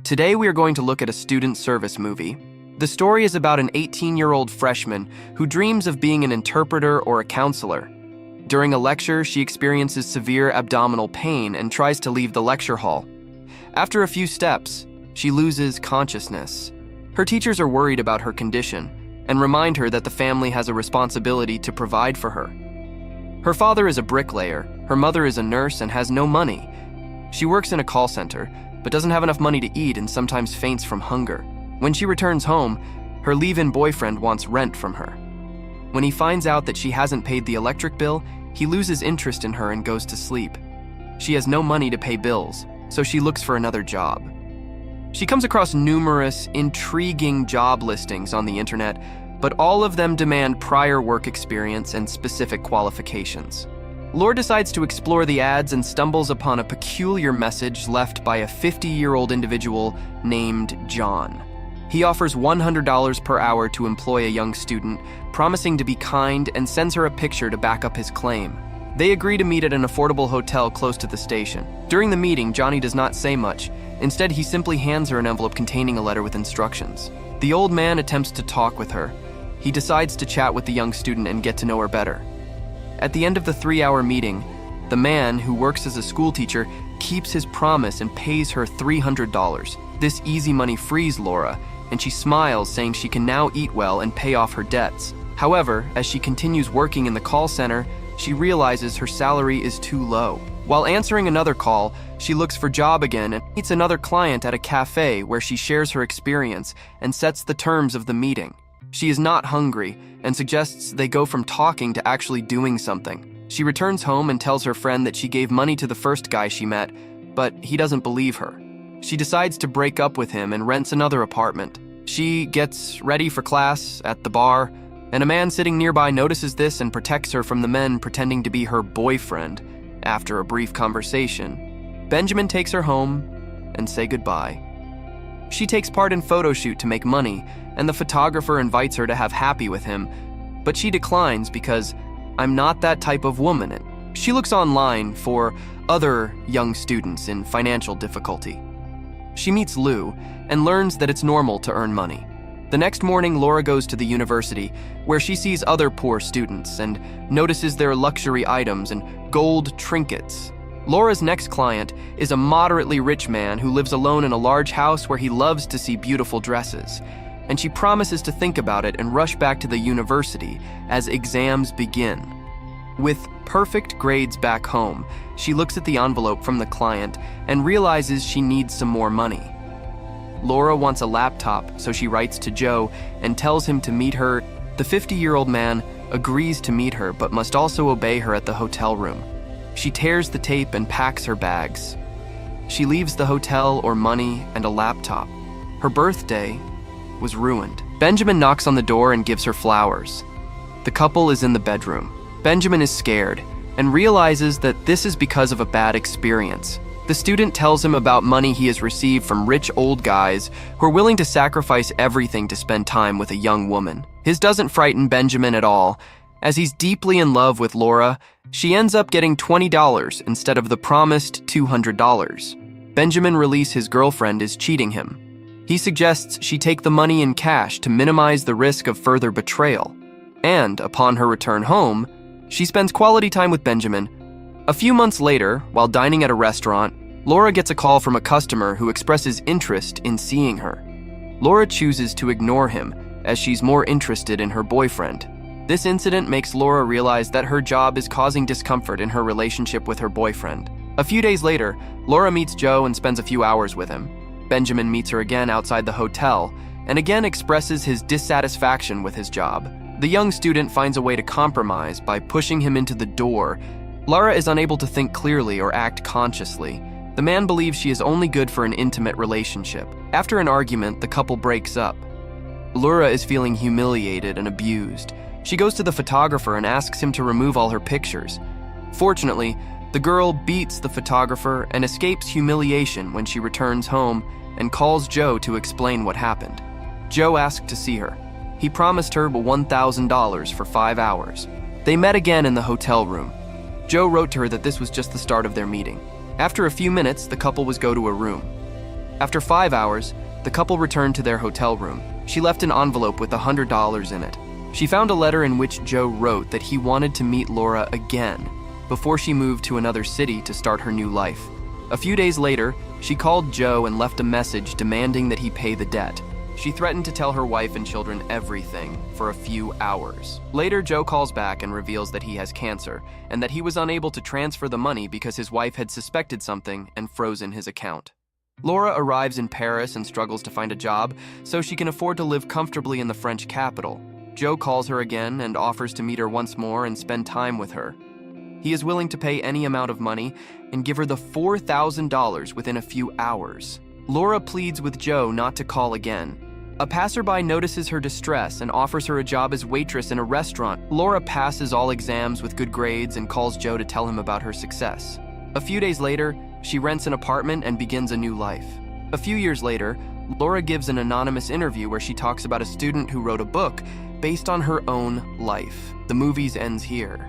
Today we are going to look at a student service movie. The story is about an 18-year-old freshman who dreams of being an interpreter or a counselor. During a lecture, she experiences severe abdominal pain and tries to leave the lecture hall. After a few steps, she loses consciousness. Her teachers are worried about her condition and remind her that the family has a responsibility to provide for her. Her father is a bricklayer, her mother is a nurse and has no money. She works in a call center, but doesn't have enough money to eat and sometimes faints from hunger. When she returns home, her leave-in boyfriend wants rent from her. When he finds out that she hasn't paid the electric bill, he loses interest in her and goes to sleep. She has no money to pay bills, so she looks for another job. She comes across numerous, intriguing job listings on the internet, but all of them demand prior work experience and specific qualifications. Laura decides to explore the ads and stumbles upon a peculiar message left by a 50-year-old individual named John. He offers $100 per hour to employ a young student, promising to be kind, and sends her a picture to back up his claim. They agree to meet at an affordable hotel close to the station. During the meeting, Johnny does not say much. Instead, he simply hands her an envelope containing a letter with instructions. The old man attempts to talk with her. He decides to chat with the young student and get to know her better. At the end of the 3-hour meeting, the man, who works as a school teacher, keeps his promise and pays her $300. This easy money frees Laura, and she smiles, saying she can now eat well and pay off her debts. However, as she continues working in the call center, she realizes her salary is too low. While answering another call, she looks for a job again and meets another client at a cafe where she shares her experience and sets the terms of the meeting. She is not hungry and suggests they go from talking to actually doing something. She returns home and tells her friend that she gave money to the first guy she met, but he doesn't believe her. She decides to break up with him and rents another apartment. She gets ready for class at the bar, and a man sitting nearby notices this and protects her from the men pretending to be her boyfriend. After a brief conversation, Benjamin takes her home and say goodbye. She takes part in a photo shoot to make money, and the photographer invites her to have happy with him, but she declines because "I'm not that type of woman." She looks online for other young students in financial difficulty. She meets Lou and learns that it's normal to earn money. The next morning, Laura goes to the university, where she sees other poor students and notices their luxury items and gold trinkets. Laura's next client is a moderately rich man who lives alone in a large house where he loves to see beautiful dresses, and she promises to think about it and rush back to the university as exams begin. With perfect grades back home, she looks at the envelope from the client and realizes she needs some more money. Laura wants a laptop, so she writes to Joe and tells him to meet her. The 50-year-old man agrees to meet her, but must also obey her at the hotel room. She tears the tape and packs her bags. She leaves the hotel or money and a laptop. Her birthday was ruined. Benjamin knocks on the door and gives her flowers. The couple is in the bedroom. Benjamin is scared and realizes that this is because of a bad experience. The student tells him about money he has received from rich old guys who are willing to sacrifice everything to spend time with a young woman. His doesn't frighten Benjamin at all. As he's deeply in love with Laura, she ends up getting $20 instead of the promised $200. Benjamin realizes his girlfriend is cheating him. He suggests she take the money in cash to minimize the risk of further betrayal. And upon her return home, she spends quality time with Benjamin. A few months later, while dining at a restaurant, Laura gets a call from a customer who expresses interest in seeing her. Laura chooses to ignore him, as she's more interested in her boyfriend. This incident makes Laura realize that her job is causing discomfort in her relationship with her boyfriend. A few days later, Laura meets Joe and spends a few hours with him. Benjamin meets her again outside the hotel, and again expresses his dissatisfaction with his job. The young student finds a way to compromise by pushing him into the door. Laura is unable to think clearly or act consciously. The man believes she is only good for an intimate relationship. After an argument, the couple breaks up. Laura is feeling humiliated and abused. She goes to the photographer and asks him to remove all her pictures. Fortunately, the girl beats the photographer and escapes humiliation when she returns home and calls Joe to explain what happened. Joe asked to see her. He promised her $1,000 for 5 hours. They met again in the hotel room. Joe wrote to her that this was just the start of their meeting. After a few minutes, the couple was go to a room. After 5 hours, the couple returned to their hotel room. She left an envelope with $100 in it. She found a letter in which Joe wrote that he wanted to meet Laura again before she moved to another city to start her new life. A few days later, she called Joe and left a message demanding that he pay the debt. She threatened to tell her wife and children everything for a few hours. Later, Joe calls back and reveals that he has cancer and that he was unable to transfer the money because his wife had suspected something and frozen his account. Laura arrives in Paris and struggles to find a job so she can afford to live comfortably in the French capital. Joe calls her again and offers to meet her once more and spend time with her. He is willing to pay any amount of money and give her the $4,000 within a few hours. Laura pleads with Joe not to call again. A passerby notices her distress and offers her a job as waitress in a restaurant. Laura passes all exams with good grades and calls Joe to tell him about her success. A few days later, she rents an apartment and begins a new life. A few years later, Laura gives an anonymous interview where she talks about a student who wrote a book based on her own life. The movie ends here.